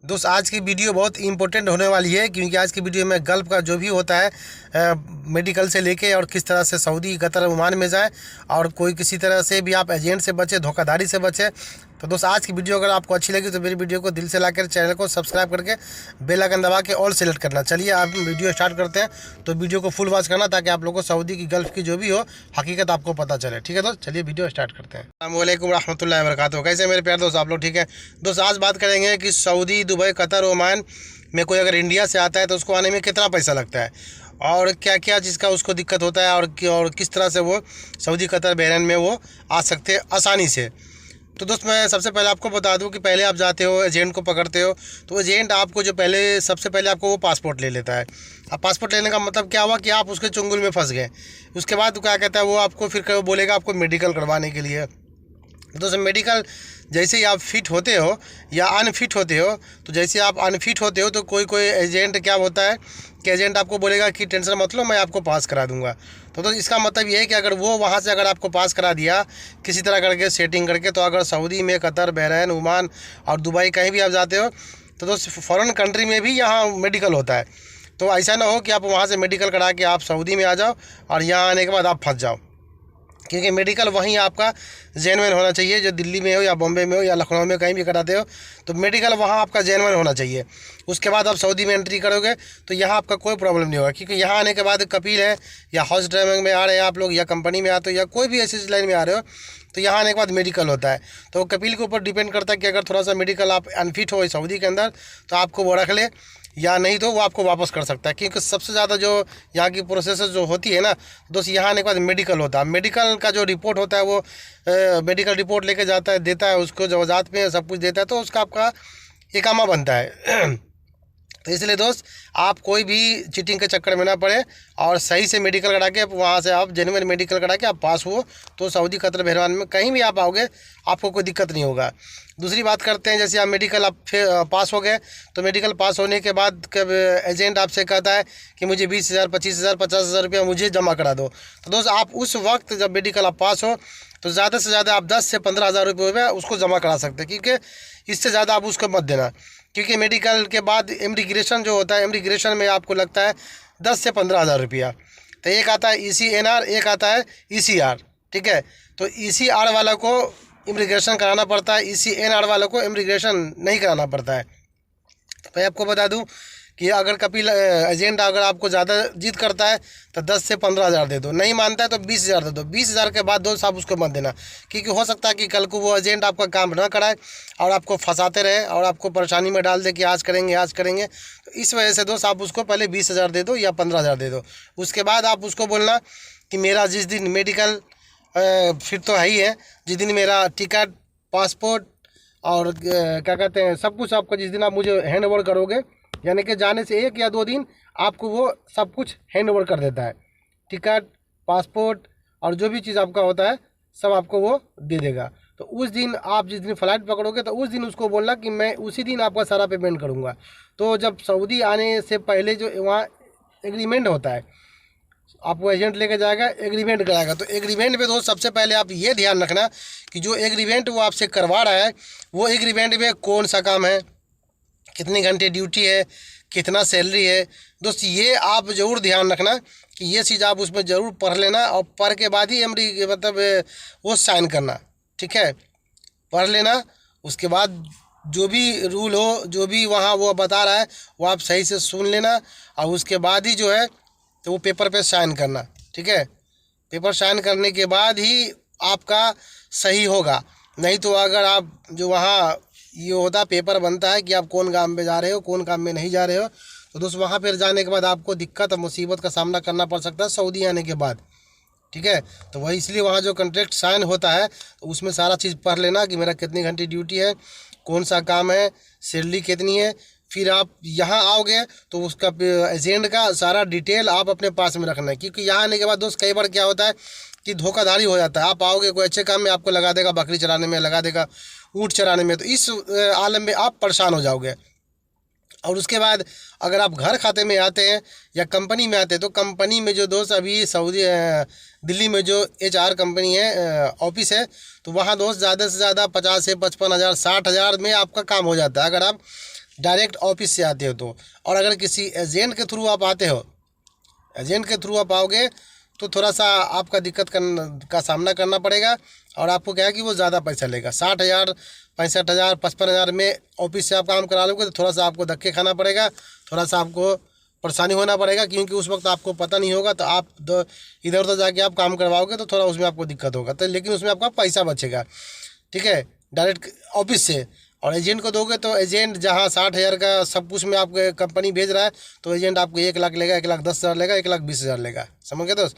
दोस्त आज की वीडियो बहुत इंपॉर्टेंट होने वाली है, क्योंकि आज की वीडियो में गल्फ़ का जो भी होता है मेडिकल से लेके और किस तरह से सऊदी कतर ओमान में जाए और कोई किसी तरह से भी आप एजेंट से बचे, धोखाधड़ी से बचे। तो दोस्त आज की वीडियो अगर आपको अच्छी लगी तो मेरी वीडियो को दिल से लाकर चैनल को सब्सक्राइब करके बेल आइकन दबा के ऑल सेलेक्ट करना। चलिए आप वीडियो स्टार्ट करते हैं, तो वीडियो को फुल वॉच करना ताकि आप लोगों को सऊदी की गल्फ़ की जो भी हो हकीकत आपको पता चले। ठीक है दोस्त, चलिए वीडियो स्टार्ट करते हैं। अस्सलाम वालेकुम रहमतुल्लाहि व बरकातुहू। कैसे मेरे प्यारे दोस्त, आप लोग ठीक है? दोस्त आज बात करेंगे कि सऊदी, दुबई, कतर, ओमान में कोई अगर इंडिया से आता है तो उसको आने में कितना पैसा लगता है और क्या क्या चीज़ का उसको दिक्कत होता है और किस तरह से वो सऊदी, कतर, बहरैन में वो आ सकते हैं आसानी से। तो दोस्त मैं सबसे पहले आपको बता दूं कि पहले आप जाते हो एजेंट को पकड़ते हो, तो एजेंट आपको जो पहले सबसे पहले आपको वो पासपोर्ट ले लेता है। अब पासपोर्ट लेने का मतलब क्या हुआ कि आप उसके चुंगल में फंस गए। उसके बाद क्या कहता है वो आपको फिर बोलेगा आपको मेडिकल करवाने के लिए। दोस्त मेडिकल जैसे ही आप फिट होते हो या अनफिट होते हो, तो जैसे आप अनफिट होते हो तो कोई कोई एजेंट क्या होता है कि एजेंट आपको बोलेगा कि टेंशन मत लो, मैं आपको पास करा दूंगा। तो इसका मतलब ये है कि अगर वो वहाँ से अगर आपको पास करा दिया किसी तरह करके सेटिंग करके, तो अगर सऊदी में, कतर, बहरैन, ओमान और दुबई कहीं भी आप जाते हो तो दोस्त फ़ॉरेन कंट्री में भी यहाँ मेडिकल होता है। तो ऐसा ना हो कि आप वहाँ से मेडिकल करा के आप सऊदी में आ जाओ और यहाँ आने के बाद आप फंस जाओ, क्योंकि मेडिकल वहीं आपका जेन्युइन होना चाहिए। जो दिल्ली में हो या बॉम्बे में हो या लखनऊ में कहीं भी कराते हो तो मेडिकल वहाँ आपका जेन्युइन होना चाहिए। उसके बाद आप सऊदी में एंट्री करोगे तो यहाँ आपका कोई प्रॉब्लम नहीं होगा, क्योंकि यहाँ आने के बाद कपिल है या हाउस ड्राइविंग में आ रहे हैं आप लोग या कंपनी में आते हो या कोई भी ऐसी लाइन में आ रहे हो, तो यहाँ आने के बाद मेडिकल होता है। तो कपिल के ऊपर डिपेंड करता है कि अगर थोड़ा सा मेडिकल आप अनफिट हो सऊदी के अंदर तो आपको वो रख ले, या नहीं तो वो आपको वापस कर सकता है। क्योंकि सबसे ज़्यादा जो यहाँ की प्रोसेस जो होती है ना दोस्त, यहाँ आने के बाद मेडिकल होता है। मेडिकल का जो रिपोर्ट होता है वो मेडिकल रिपोर्ट लेके जाता है, देता है उसको, जवाजात में सब कुछ देता है, तो उसका आपका इकामा बनता है। तो इसलिए दोस्त आप कोई भी चीटिंग के चक्कर में ना पड़े और सही से मेडिकल करा के वहाँ से आप जेन्युइन मेडिकल करा के आप पास हो, तो सऊदी, कतर, बहरैन में कहीं भी आप आओगे आपको कोई दिक्कत नहीं होगा। दूसरी बात करते हैं, जैसे आप मेडिकल आप फिर पास हो गए, तो मेडिकल पास होने के बाद कब एजेंट आपसे कहता है कि मुझे 20,000, 25,000, 50,000 रुपया मुझे जमा करा दो। तो दोस्त आप उस वक्त जब मेडिकल आप पास हो तो ज़्यादा से ज़्यादा आप 10 से 15,000 रुपये उसको जमा करा सकते हैं, क्योंकि इससे ज़्यादा आप उसको मत देना। क्योंकि मेडिकल के बाद इमिग्रेशन जो होता है, इमिग्रेशन में आपको लगता है 10 से 15,000 रुपया। तो एक आता है ECNR, एक आता है ECR। ठीक है, तो ECR वाला को इमिग्रेशन कराना पड़ता है, ECNR वालों को इमिग्रेशन नहीं कराना पड़ता है। तो मैं आपको बता दूं कि अगर कपिल एजेंट अगर आपको ज़्यादा जिद करता है तो 10 से 15,000 दे दो, नहीं मानता है तो 20,000 दे दो। 20,000 के बाद दोस्त आप उसको मत देना, क्योंकि हो सकता है कि कल को वो एजेंट आपका काम ना कराए और आपको फंसाते रहे और आपको परेशानी में डाल दे कि आज करेंगे आज करेंगे। तो इस वजह से दोस्त आप उसको पहले 20,000 दे दो या 15,000 दे दो। उसके बाद आप उसको बोलना कि मेरा जिस दिन मेडिकल फिर तो है ही है, जिस दिन मेरा टिकट, पासपोर्ट और क्या कहते हैं सब कुछ आपका, जिस दिन आप मुझे हैंड ओवर करोगे, यानी कि जाने से 1 या 2 दिन आपको वो सब कुछ हैंड ओवर कर देता है। टिकट, पासपोर्ट और जो भी चीज़ आपका होता है सब आपको वो दे देगा। तो उस दिन आप जिस दिन फ़्लाइट पकड़ोगे तो उस दिन उसको बोलना कि मैं उसी दिन आपका सारा पेमेंट करूँगा। तो जब सऊदी आने से पहले जो वहाँ एग्रीमेंट होता है, आपको एजेंट लेके जाएगा, एग्रीमेंट कराएगा। तो एग्रीमेंट में दोस्त सबसे पहले आप ये ध्यान रखना कि जो एग्रीमेंट वो आपसे करवा रहा है वो एग्रीमेंट में कौन सा काम है, कितनी घंटे ड्यूटी है, कितना सैलरी है। दोस्त ये आप ज़रूर ध्यान रखना कि ये चीज़ आप उसमें ज़रूर पढ़ लेना और पढ़ के बाद ही मतलब वो साइन करना। ठीक है, पढ़ लेना, उसके बाद जो भी रूल हो, जो भी वहाँ वो बता रहा है वो आप सही से सुन लेना और उसके बाद ही जो है तो वो पेपर पे साइन करना। ठीक है, पेपर साइन करने के बाद ही आपका सही होगा। नहीं तो अगर आप जो वहाँ ये होता पेपर बनता है कि आप कौन काम में जा रहे हो, कौन काम में नहीं जा रहे हो, तो दोस्त वहाँ पर जाने के बाद आपको दिक्कत और मुसीबत का सामना करना पड़ सकता है सऊदी आने के बाद। ठीक है, तो वही इसलिए वहाँ जो कॉन्ट्रैक्ट साइन होता है तो उसमें सारा चीज़ पढ़ लेना कि मेरा कितनी घंटे ड्यूटी है, कौन सा काम है, सैलरी कितनी है। फिर आप यहाँ आओगे तो उसका एजेंट का सारा डिटेल आप अपने पास में रखना है, क्योंकि यहाँ आने के बाद दोस्त कई बार क्या होता है कि धोखाधड़ी हो जाता है। आप आओगे कोई अच्छे काम में आपको लगा देगा, बकरी चराने में लगा देगा, ऊँट चराने में, तो इस आलम में आप परेशान हो जाओगे। और उसके बाद अगर आप घर खाते में आते हैं या कंपनी में आते हैं तो कंपनी में जो दोस्त अभी सऊदी दिल्ली में जो HR कंपनी है, ऑफिस है, तो वहाँ दोस्त ज़्यादा से ज़्यादा 50 से 55,000, 60,000 में आपका काम हो जाता है। अगर आप डायरेक्ट ऑफिस से आते हो तो। और अगर किसी एजेंट के थ्रू आप आते हो, एजेंट के थ्रू आप आओगे तो थोड़ा सा आपका दिक्कत का सामना करना पड़ेगा। और आपको क्या है कि वो ज़्यादा पैसा लेगा, 60,000, 65,000, 55,000 में ऑफिस से आप काम करा लोगे तो थोड़ा सा आपको धक्के खाना पड़ेगा, थोड़ा सा आपको परेशानी होना पड़ेगा, क्योंकि उस वक्त आपको पता नहीं होगा। तो आप इधर उधर जाके आप काम करवाओगे तो थोड़ा उसमें आपको दिक्कत होगा, तो लेकिन उसमें आपका पैसा बचेगा, ठीक है, डायरेक्ट ऑफिस से। और एजेंट को दोगे तो एजेंट जहाँ 60,000 का सब कुछ में आपको कंपनी भेज रहा है, तो एजेंट आपको 1 लाख लेगा, 1,10,000 लेगा, 1,20,000 लेगा, समझ गए दोस्त।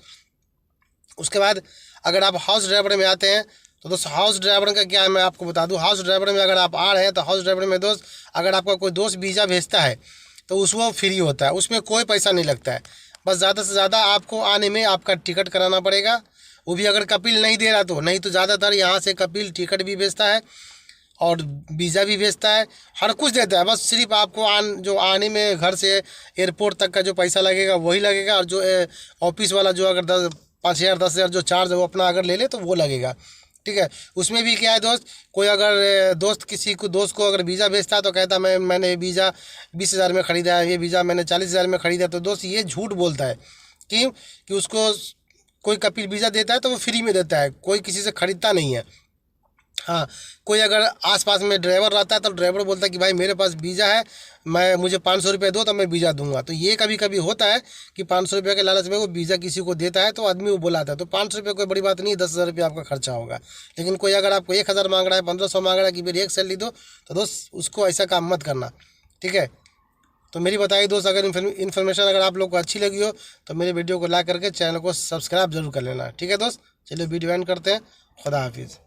उसके बाद अगर आप हाउस ड्राइवर में आते हैं तो दोस्त, हाउस ड्राइवर का क्या है मैं आपको बता दूं। हाउस ड्राइवर में अगर आप आ रहे हैं तो हाउस ड्राइवर में दोस्त, अगर आपका कोई दोस्त वीज़ा भेजता है तो वो फ्री होता है, उसमें कोई पैसा नहीं लगता है। बस ज़्यादा से ज़्यादा आपको आने में आपका टिकट कराना पड़ेगा, वो भी अगर कपिल नहीं दे रहा तो। नहीं तो ज़्यादातर यहाँ से कपिल टिकट भी भेजता है और वीज़ा भी भेजता है, हर कुछ देता है। बस सिर्फ आपको जो आने में घर से एयरपोर्ट तक का जो पैसा लगेगा वही लगेगा, और जो ऑफिस वाला जो अगर 5,000 10,000 जो चार्ज है वो अपना अगर ले ले तो वो लगेगा, ठीक है। उसमें भी क्या है दोस्त, कोई अगर दोस्त को अगर वीज़ा भेजता है तो कहता है मैंने वीज़ा 20,000 में ख़रीदा है, ये वीज़ा मैंने 40,000 में ख़रीदा। तो दोस्त ये झूठ बोलता है। क्यों? कि उसको कोई कपिल वीज़ा देता है तो वो फ्री में देता है, कोई किसी से ख़रीदता नहीं है। हाँ, कोई अगर आसपास में ड्राइवर रहता है तो ड्राइवर बोलता है कि भाई मेरे पास वीज़ा है, मुझे 500 रुपये दो तो मैं वीज़ा दूंगा। तो ये कभी कभी होता है कि 500 रुपये के लालच में वो वीज़ा किसी को देता है तो आदमी वो बुलाता है। तो 500 रुपये कोई बड़ी बात नहीं, 10,000 रुपये आपका खर्चा होगा। लेकिन कोई अगर आपको 1,000 मांग रहा है, 1,500 मांग रहा है कि मेरी एक सैलरी दो, तो दोस्त उसको ऐसा काम मत करना, ठीक है। तो मेरी बताइए दोस्त, अगर इन्फॉर्मेशन अगर आप लोग को अच्छी लगी हो तो मेरे वीडियो को लाइक करके चैनल को सब्सक्राइब जरूर कर लेना, ठीक है दोस्त। चलिए वीडियो एंड करते हैं। खुदा हाफिज़।